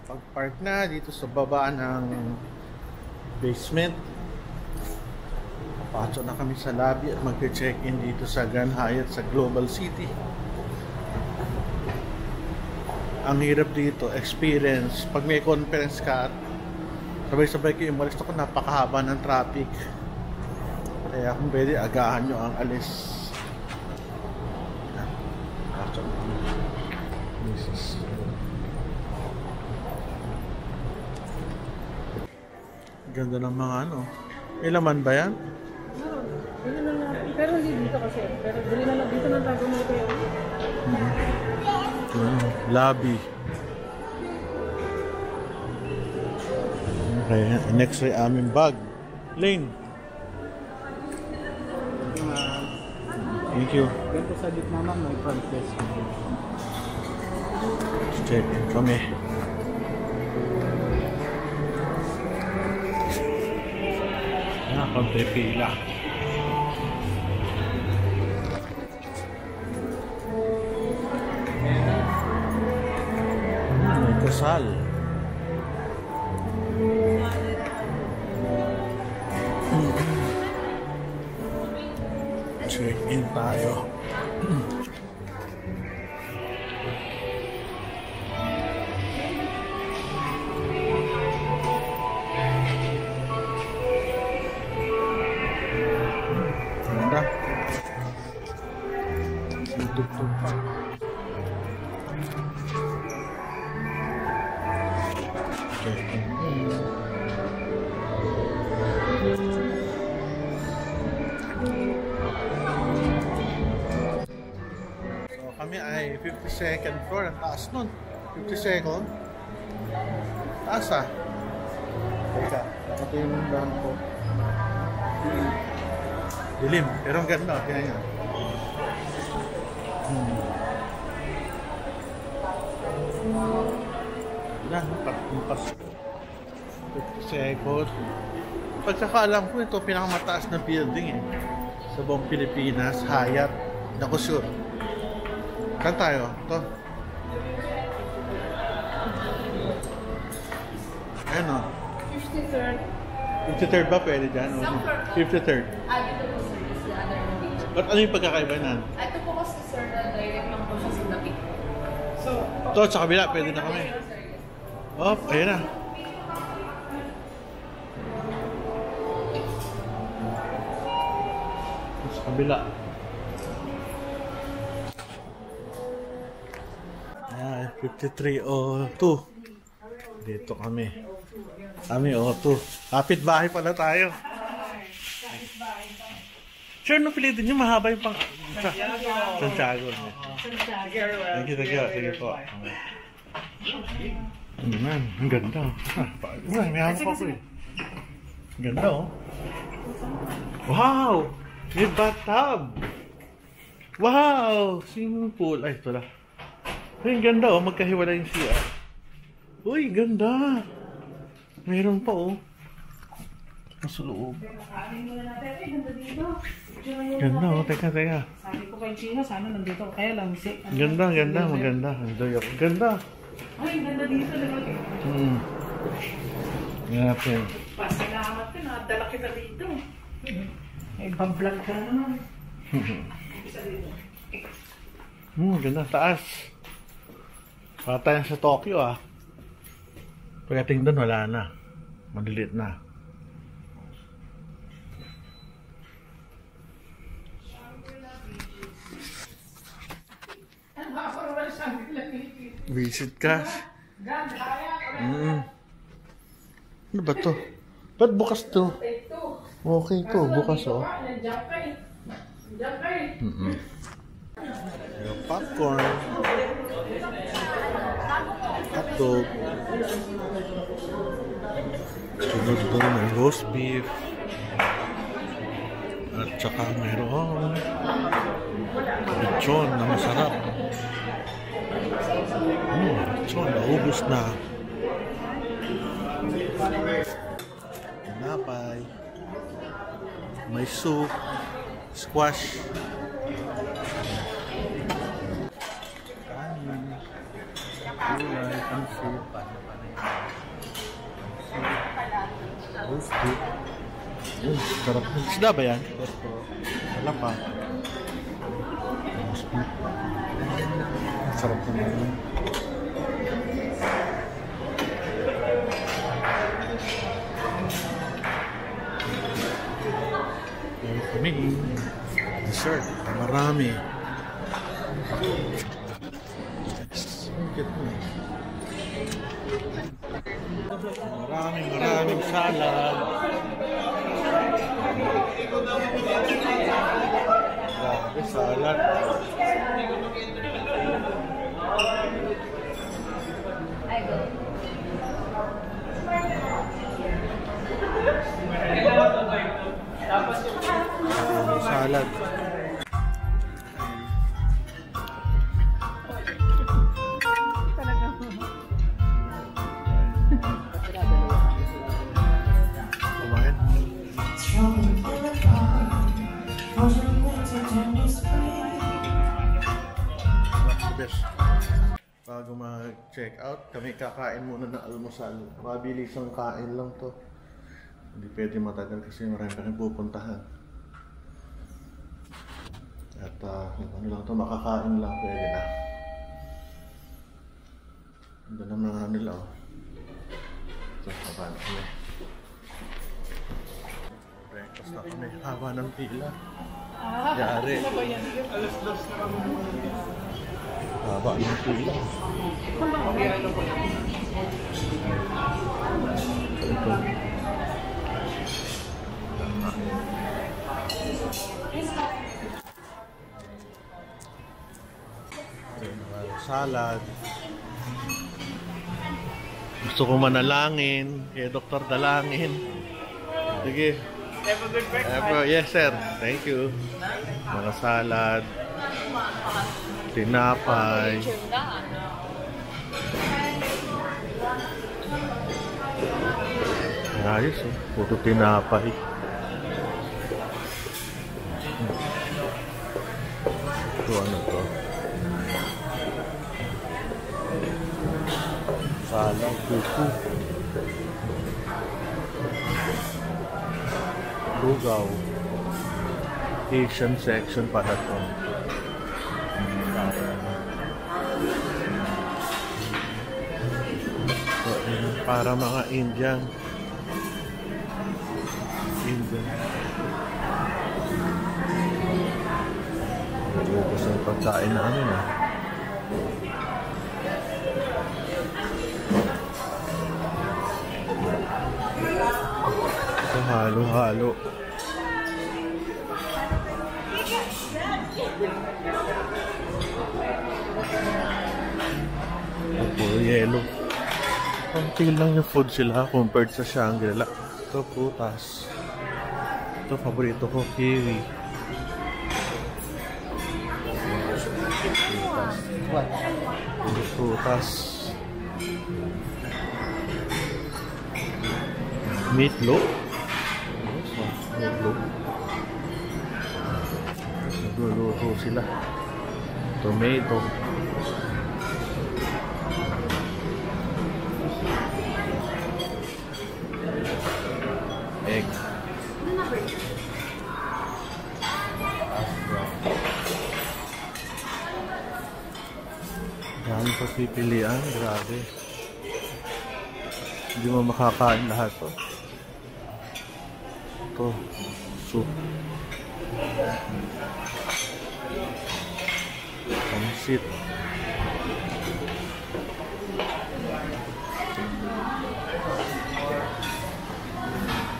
Pag-park na dito sa baba ng basement, papasok na kami sa lobby at mag-check-in dito sa Grand Hyatt sa Global City. Ang hirap dito, experience. Pag may conference ka at sabay-sabay kayo umalis, ako napakahaba ng traffic. Kaya kung pwede, agahan nyo ang alis. Ganda ng mga ano. May laman ba yan? Dili na lang. Pero hindi dito kasi. Pero dili na lang dito na tago mo kayo. Lobby. Okay, next ay aming bag. Lane. Thank you. Ganito sa gitna naman, may front desk. Check kami. Pagpipila. May kasal. Check in tayo. Tugtog pa. Okay. So kami ay 52nd floor. Ang taas nun. 52nd. Taas ah. Teka. Ito yung dahan ko. Dilim. Pero ang ganda. Tingnan nyo. Yan, pagkumpas 52nd. Pagkakaalam ko ito pinakamataas na building sa buong Pilipinas, Hyatt. Naku sure. Saan tayo? Ito. Ayan o. 53rd. 53rd ba pwede dyan? 53rd. Dito po sir, is the other location. Ba't ano yung pagkakaiba nan? Ito po kasi sir, direct lang po siya sa Dapi. So, Ito, sa kabila, pwede na kami. Oh, ayan na. Sa kabila. Ayan, 5302. Dito kami. Kami, O2. Kapit bahay pala tayo. Sure, napilitin nyo, mahaba yung pang... Santiago. Thank you. Sige po. Ano man, ang ganda. May hawak pa ko eh. Ang ganda oh. Wow! May bathtub! Wow! Swimming pool. Ay, ito lang. Ay, ang ganda oh. Magkahiwala yung CR. Uy, ganda! Mayroon pa oh. Nasa loob. Ganda oh. Teka. sabi ko kay Chino, sana nandito. Kaya lang, Ganda. Maganda. Enjoy ako. Ganda. ay, ganda dito. Ngapin. Pasalamat ka, nakadala kita dito. Ay, pang-vlog ka naman. Ganda. Taas. Patayan sa Tokyo ah. Pagdating doon, wala na. Maliliit na. Visit ka. Ano ba to? Ba't bukas to? Okay to, bukas oh. Yung popcorn. Hotdog. Sunod doon may roast beef. At saka mayroon lechon na masarap. Lechon, naubos na. Tinapay. May soup. Squash. Kanin. Gulay. Pansit. Roast beef. Sarap. Isda ba yan? Wala pa. Roast beef. Sarap naman. Yan kami. Dessert. Marami. Yes. Maraming salad. Grabe, salad. I go. Salad. Kumain. Best. Bago mag-check out, kami kakain muna ng almusal. Mabilis ang kain lang to. Hindi pwede matagal kasi marami pa rin pupuntahan. At ano lang to, makakain lang pwede na. Ganda naman nga nila oh. Ito, haba na kami. Breakfast na kami, haba ng pila. Yari. Haba ng pila. Ito. Salad. Gusto ko manalangin kay Dr. Dalangin. Sige. Have a good breakfast. Yes sir, thank you. Mga salad, tinapay. Ayos oh, puro tinapay. Ito ano to? Salad, buko. Lugaw. Asian section pala to. So, para mga Indian. Nalubos ang pagkain namin ah. Ito halo-halo. Ito puro yelo. Konti lang yung food sila compared sa Shangri-La. Ito putas. Ito paborito ko, kiwi. Putas. Meatloaf. Meatloaf. Nagluluto sila. Tomato. Egg. Dami pagpipilian, grabe. Hindi mo makakain lahat to. Ito, soup. Pansit.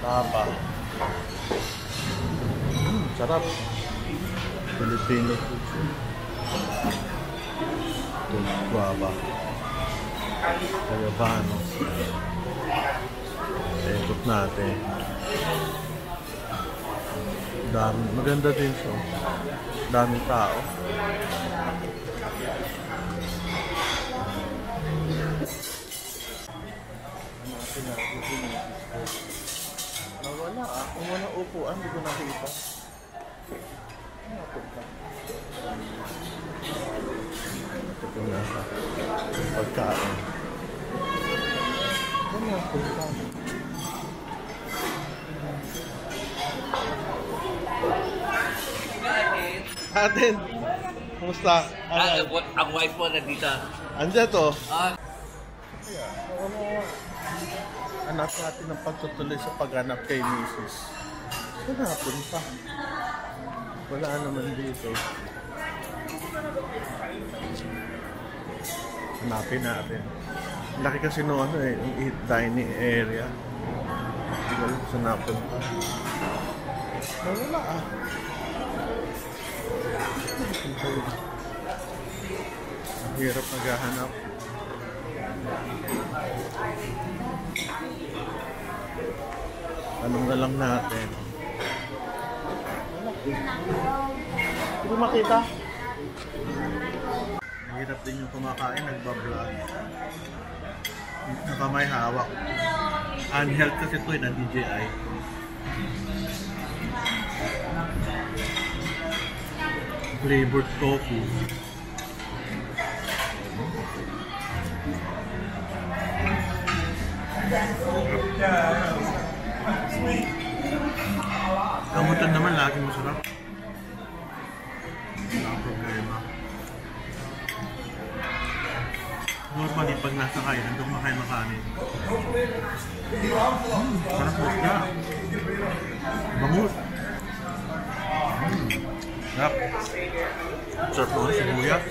Tapa. Sarap. Filipino food. Ito, guava. Kayabano. Ikot natin. Dami. Maganda din siya. Dami tao. Nawala ah. Kung walang upuan, hindi ko nakita. Ito na pagkain. Ito na pagkain. Atin. Kumusta? Ang wife mo nandito. Andiyan to. Ah, Anak natin ang pagtutuloy sa paghanap kay Mrs. Saan napunta? Wala naman dito. Hanapin natin. Laki kasi no ano eh, yung dining area. Hindi ko alam kung saan napunta. Wala ah. Ang hirap naghahanap. Tanong na lang natin. Hindi ko makita. Mahirap din yung kumakain, nagbablog. Naka may hawak. Unhealth kasi ito na DJI. Flavored tofu. Kamutan naman laging masarap. Wala ang problema. Normally, pag nasa kain, nandun makain ng kanin. Sarap mo siya. Bangus. Sarap. Sarap mo sibuyas.